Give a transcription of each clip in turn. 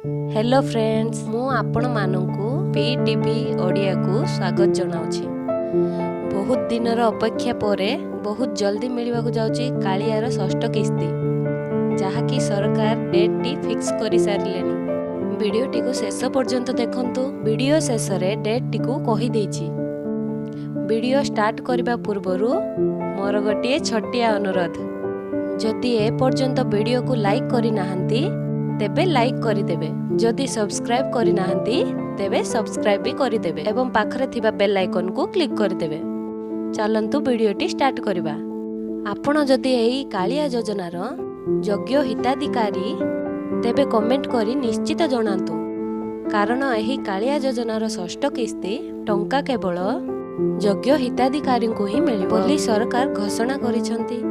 Hello friends, मु आपण मानकु PTV Odia को स्वागत जनाउछि। बहुत दिनर अपेक्षा परे बहुत जल्दी मिलवा जाउछि कालियार षष्ठ किस्ती, जहा कि सरकार डेट टी फिक्स करि सारिलेनी। वीडियो टी को शेष पर्यंत देखंतु। वीडियो शेष रे डेट टी को कहि देछि। वीडियो स्टार्ट करबा पूर्वरु मोर गोटे छोटिया अनुरोध, जदि ए पर्यंत वीडियो को लाइक करि नाहंती तेबे लाइक करिदेबे, जदि सब्सक्राइब करि नाहंती तेबे सब्सक्राइब भी करिदेबे एवं पाखरे थिबा बेल आइकन को क्लिक करिदेबे। चलंतु वीडियोटी स्टार्ट करिबा। आपण जदि एही कालिया योजनार योग्य हिताधिकारी तेबे कमेंट करी निश्चित जणांतु, कारण एही कालिया योजनार षष्ठ किस्ती टंका केवल योग्य हिताधिकारी को ही मिलिबो बोली सरकार घोषणा करिसंती।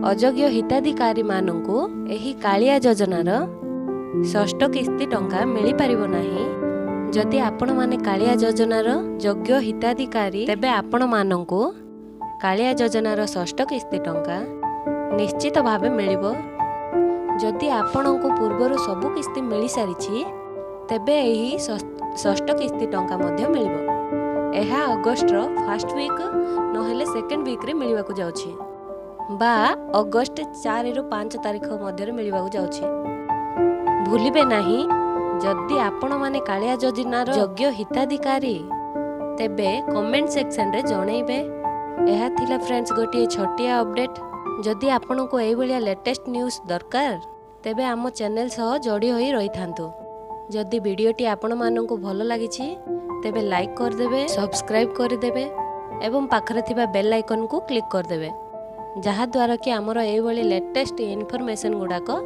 अयोग्य हिताधिकारी माननकु एही कालिया योजनार षष्ठ किस्ती टंका मिली पारिबो नाही। जदि आपण माने कालिया योजनार योग्य हिताधिकारी तेबे आपण माननकु कालिया योजनार षष्ठ किस्ती टंका निश्चित भावे मिलिबो। जदि आपणको पूर्वरु सबु किस्ती मिली सारिछि तेबे एही षष्ठ किस्ती टंका मध्ये मिलिबो। एहा अगस्ट फर्स्ट वीक नहेले सेकेंड वीक रे मिलिबा को जाउछि, बा अगस्ट 4 रु 5 तारिख मध्ये मिलिबा को जाउछि। भूलिबे नाही, जदि आपण माने कालिया योजनार योग्य हिताधिकारी तेबे कमेंट सेक्शन रे जणैबे। एहा थिला फ्रेंड्स गोटे छोटिया अपडेट। जदि आपण को एई बलिया लेटेस्ट न्यूज़ दरकार तेबे आम चैनल सह जोड़ी होई रही थांतु। जदि वीडियोटी आपण माननकु भलो लागिछि तेबे लाइक कर देबे, सब्सक्राइब कर देबे एवं पाखरे थिबा बेल आइकन को क्लिक कर देबे, जहा द्वारा कि हमर एई बली लेटेस्ट इन्फॉर्मेशन गुडाको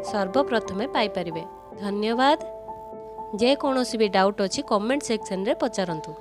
सर्वप्रथमे पाई परिबे। धन्यवाद। जे कोनोसी भी डाउट अछि कमेंट सेक्शन रे पचारंतु।